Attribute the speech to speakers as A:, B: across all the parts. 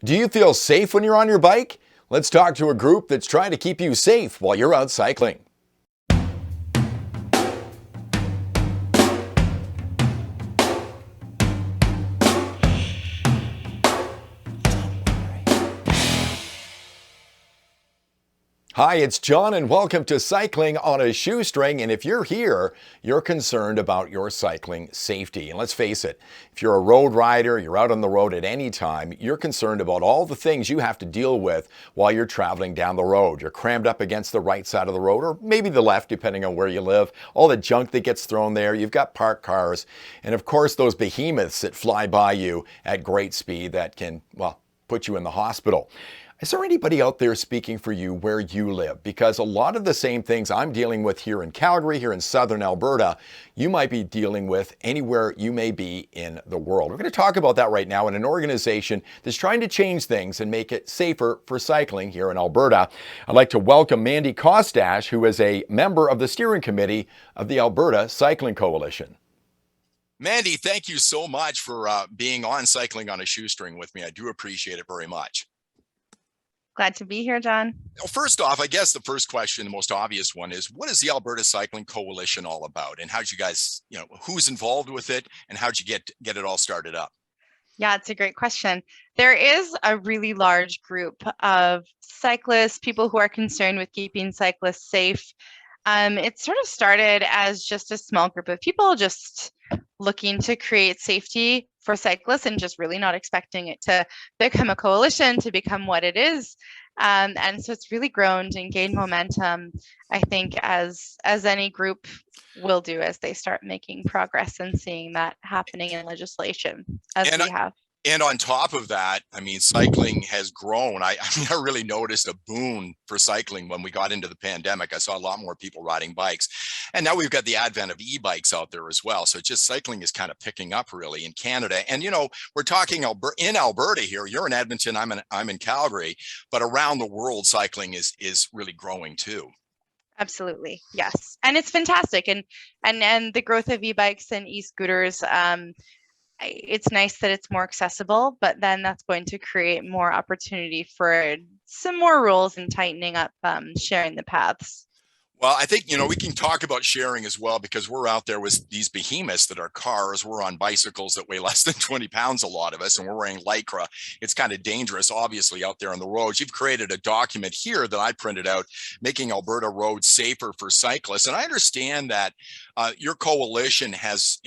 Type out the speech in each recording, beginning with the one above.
A: Do you feel safe when you're on your bike? Let's talk to a group that's trying to keep you safe while you're out cycling. Hi, it's John and welcome to Cycling on a Shoestring. And if you're here, you're concerned about your cycling safety. And let's face it, if you're a road rider, you're out on the road at any time, you're concerned about all the things you have to deal with while you're traveling down the road. You're crammed up against the right side of the road or maybe the left, depending on where you live. All the junk that gets thrown there. You've got parked cars. And of course, those behemoths that fly by you at great speed that can, well, put you in the hospital. Is there anybody out there speaking for you where you live? Because a lot of the same things I'm dealing with here in Calgary, here in southern Alberta, you might be dealing with anywhere you may be in the world. We're going to talk about that right now in an organization that's trying to change things and make it safer for cycling here in Alberta. I'd like to welcome Mandy Costache, who is a member of the steering committee of the Alberta Cycling Coalition.
B: Mandy, thank you so much for being on Cycling on a Shoestring with me. I do appreciate it very much.
C: Glad to be here, John.
B: Well, first off, I guess the first question, the most obvious one is, what is the Alberta Cycling Coalition all about? And how'd you guys, who's involved with it and how'd you get it all started up?
C: Yeah, it's a great question. There is a really large group of cyclists, people who are concerned with keeping cyclists safe. It sort of started as just a small group of people just looking to create safety for cyclists and just really not expecting it to become a coalition, to become what it is. And so it's really grown and gained momentum, I think, as any group will do as they start making progress and seeing that happening in legislation as we have.
B: And on top of that, I mean, cycling has grown. I really noticed a boom for cycling when we got into the pandemic. I saw a lot more people riding bikes. And now we've got the advent of e-bikes out there as well. So just cycling is kind of picking up really in Canada. And, we're talking in Alberta here. You're in Edmonton, I'm in Calgary, but around the world, cycling is really growing too.
C: Absolutely. Yes. And it's fantastic. And the growth of e-bikes and e-scooters, it's nice that it's more accessible, but then that's going to create more opportunity for some more rules and tightening up sharing the paths.
B: Well, I think, we can talk about sharing as well, because we're out there with these behemoths that are cars. We're on bicycles that weigh less than 20 pounds, a lot of us, and we're wearing Lycra. It's kind of dangerous, obviously, out there on the roads. You've created a document here that I printed out, making Alberta roads safer for cyclists. And I understand that your coalition has,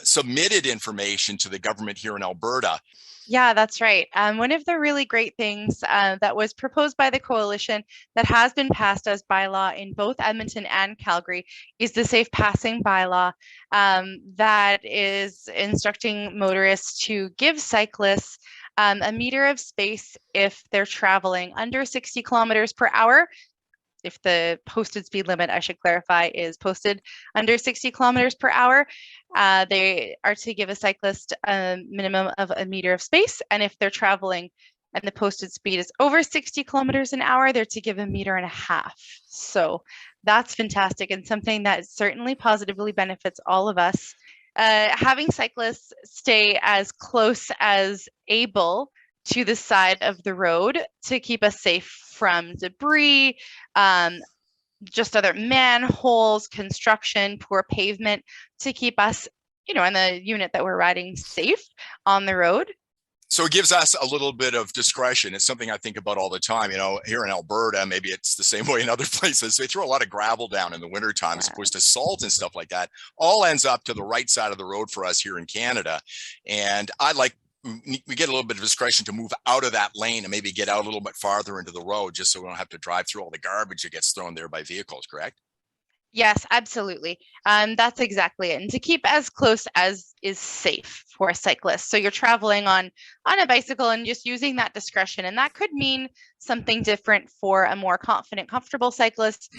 B: submitted information to the government here in Alberta.
C: Yeah, that's right. One of the really great things that was proposed by the coalition that has been passed as bylaw in both Edmonton and Calgary is the safe passing bylaw that is instructing motorists to give cyclists a meter of space if they're traveling under 60 kilometers per hour. If the posted speed limit, I should clarify, is posted under 60 kilometers per hour, they are to give a cyclist a minimum of a meter of space. And if they're traveling and the posted speed is over 60 kilometers an hour, they're to give 1.5 meters. So that's fantastic and something that certainly positively benefits all of us. Having cyclists stay as close as able to the side of the road to keep us safe from debris, just other manholes, construction, poor pavement, to keep us, in the unit that we're riding, safe on the road.
B: So it gives us a little bit of discretion. It's something I think about all the time. Here in Alberta, maybe it's the same way in other places. They throw a lot of gravel down in the wintertime as opposed to salt and stuff like that. All ends up to the right side of the road for us here in Canada. And we get a little bit of discretion to move out of that lane and maybe get out a little bit farther into the road, just so we don't have to drive through all the garbage that gets thrown there by vehicles, correct?
C: Yes, absolutely. That's exactly it. And to keep as close as is safe for cyclists. So you're traveling on a bicycle and just using that discretion. And that could mean something different for a more confident, comfortable cyclist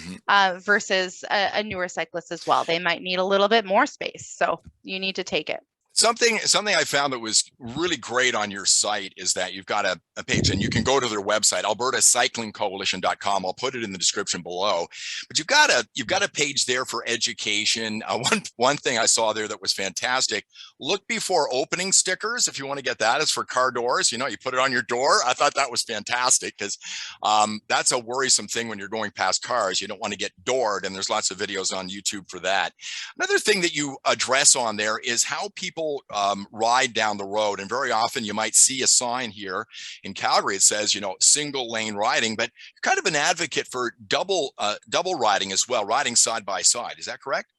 C: versus a newer cyclist as well. They might need a little bit more space. So you need to take it.
B: Something I found that was really great on your site is that you've got a page, and you can go to their website, Alberta Cycling Coalition.com. I'll put it in the description below. But you've got a page there for education. One thing I saw there that was fantastic: look before opening stickers. If you want to get that, it's for car doors. You put it on your door. I thought that was fantastic because that's a worrisome thing when you're going past cars. You don't want to get doored, and there's lots of videos on YouTube for that. Another thing that you address on there is how people ride down the road. And very often you might see a sign here in Calgary. It says, single lane riding, but you're kind of an advocate for double riding as well, riding side by side. Is that correct?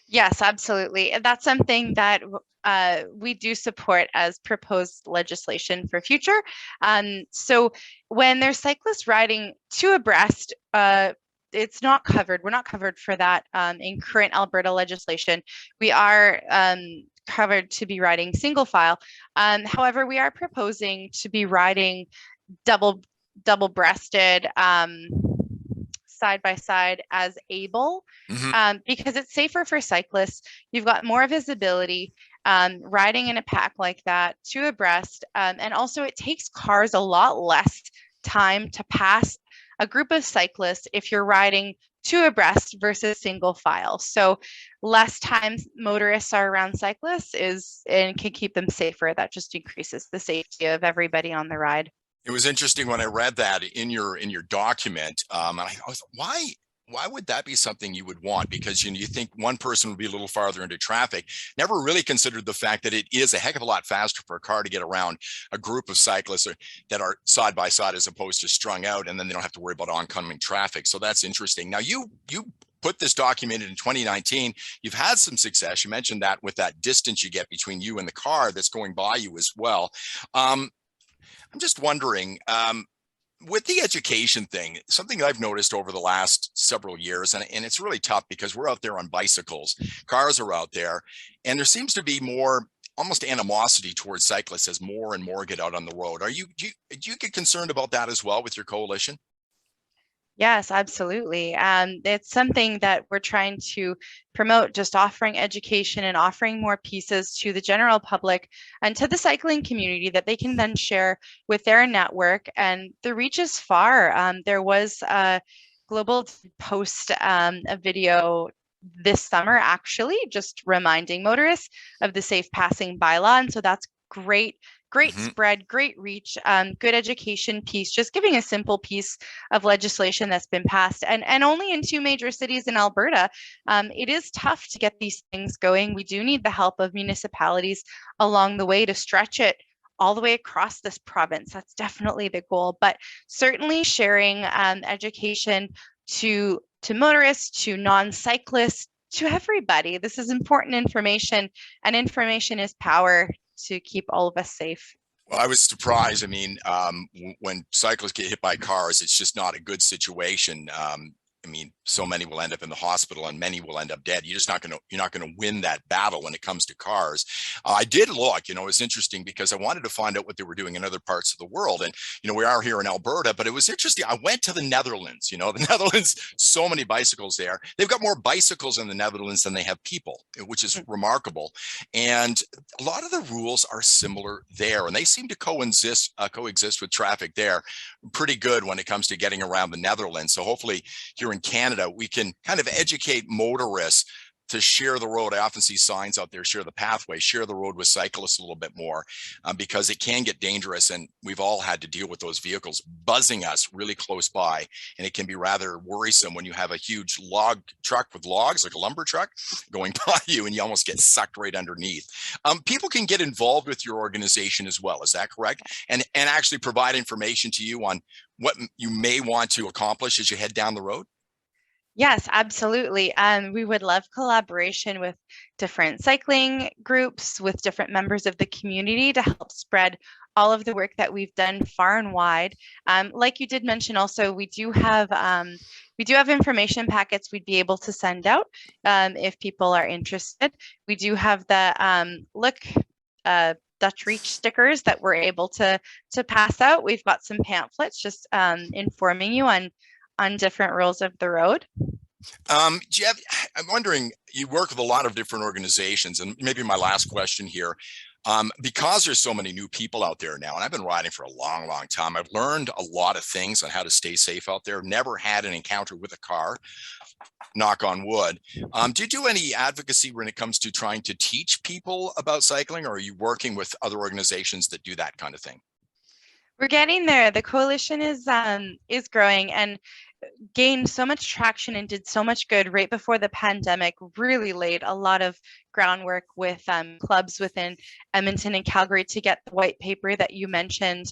C: Yes, absolutely. And that's something that we do support as proposed legislation for future. So when there's cyclists riding two abreast, it's not covered. We're not covered for that in current Alberta legislation. We are covered to be riding single file. However, we are proposing to be riding double-breasted side by side as able, because it's safer for cyclists. You've got more visibility riding in a pack like that, two abreast, and also it takes cars a lot less time to pass a group of cyclists if you're riding two abreast versus single file. So less time motorists are around cyclists and can keep them safer. That just increases the safety of everybody on the ride.
B: It was interesting when I read that in your document. And I was, why would that be something you would want? Because you think one person would be a little farther into traffic. Never really considered the fact that it is a heck of a lot faster for a car to get around a group of cyclists that are side by side as opposed to strung out, and then they don't have to worry about oncoming traffic. So that's interesting. Now you put this document in 2019. You've had some success. You mentioned that with that distance you get between you and the car that's going by you as well. I'm just wondering, with the education thing, something I've noticed over the last several years, and it's really tough because we're out there on bicycles, cars are out there, and there seems to be more almost animosity towards cyclists as more and more get out on the road. Do you get concerned about that as well with your coalition?
C: Yes, absolutely. It's something that we're trying to promote, just offering education and offering more pieces to the general public and to the cycling community that they can then share with their network. And the reach is far. There was a global post, a video this summer, actually, just reminding motorists of the safe passing bylaw. And so that's great spread, great reach, good education piece, just giving a simple piece of legislation that's been passed and only in 2 major cities in Alberta. It is tough to get these things going. We do need the help of municipalities along the way to stretch it all the way across this province. That's definitely the goal, but certainly sharing education to motorists, to non-cyclists, to everybody. This is important information, and information is power to keep all of us safe.
B: Well, I was surprised. I mean, when cyclists get hit by cars, it's just not a good situation. I mean, so many will end up in the hospital and many will end up dead. You're not going to win that battle when it comes to cars. I did look, it's interesting because I wanted to find out what they were doing in other parts of the world. And, we are here in Alberta, but it was interesting. I went to the Netherlands, the Netherlands, so many bicycles there. They've got more bicycles in the Netherlands than they have people, which is remarkable. And a lot of the rules are similar there, and they seem to coexist with traffic there pretty good when it comes to getting around the Netherlands. So hopefully here in Canada, we can kind of educate motorists to share the road. I often see signs out there, share the pathway, share the road with cyclists a little bit more, because it can get dangerous. And we've all had to deal with those vehicles buzzing us really close by. And it can be rather worrisome when you have a huge log truck with logs, like a lumber truck, going by you and you almost get sucked right underneath. People can get involved with your organization as well. Is that correct? And actually provide information to you on what you may want to accomplish as you head down the road?
C: Yes, absolutely. We would love collaboration with different cycling groups, with different members of the community to help spread all of the work that we've done far and wide. Like you did mention, also we do have information packets we'd be able to send out if people are interested. We do have the Dutch Reach stickers that we're able to pass out. We've got some pamphlets just informing you on different rules of the road.
B: Jeff, I'm wondering, you work with a lot of different organizations, and maybe my last question here, because there's so many new people out there now, and I've been riding for a long, long time, I've learned a lot of things on how to stay safe out there. Never had an encounter with a car, knock on wood. Do you do any advocacy when it comes to trying to teach people about cycling, or are you working with other organizations that do that kind of thing?
C: We're getting there. The coalition is growing and gained so much traction and did so much good right before the pandemic. Really laid a lot of groundwork with clubs within Edmonton and Calgary to get the white paper that you mentioned,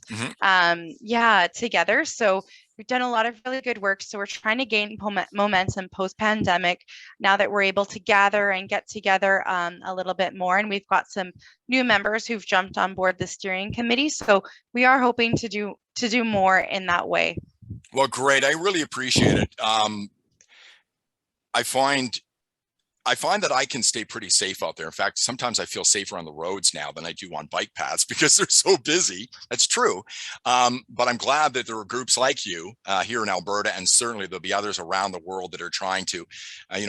C: together. So we've done a lot of really good work. So we're trying to gain momentum post-pandemic now that we're able to gather and get together a little bit more. And we've got some new members who've jumped on board the steering committee. So we are hoping to do more in that way.
B: Well, great. I really appreciate it. I find that I can stay pretty safe out there. In fact, sometimes I feel safer on the roads now than I do on bike paths because they're so busy. That's true. But I'm glad that there are groups like you here in Alberta, and certainly there'll be others around the world that are trying to,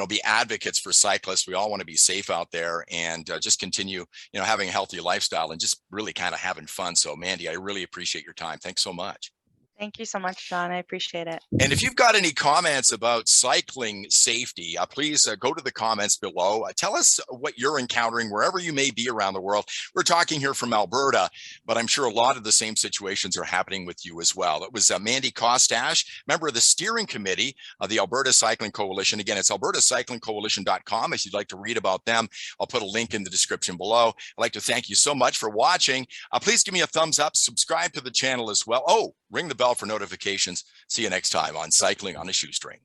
B: be advocates for cyclists. We all want to be safe out there and just continue, having a healthy lifestyle and just really kind of having fun. So, Mandy, I really appreciate your time. Thanks so much.
C: Thank you so much, John. I appreciate it.
B: And if you've got any comments about cycling safety, please go to the comments below. Tell us what you're encountering wherever you may be around the world. We're talking here from Alberta, but I'm sure a lot of the same situations are happening with you as well. It was Mandy Costache, member of the steering committee of the Alberta Cycling Coalition. Again, it's albertacyclingcoalition.com if you'd like to read about them. I'll put a link in the description below. I'd like to thank you so much for watching. Please give me a thumbs up, subscribe to the channel as well. Oh, ring the bell for notifications. See you next time on Cycling on a Shoestring.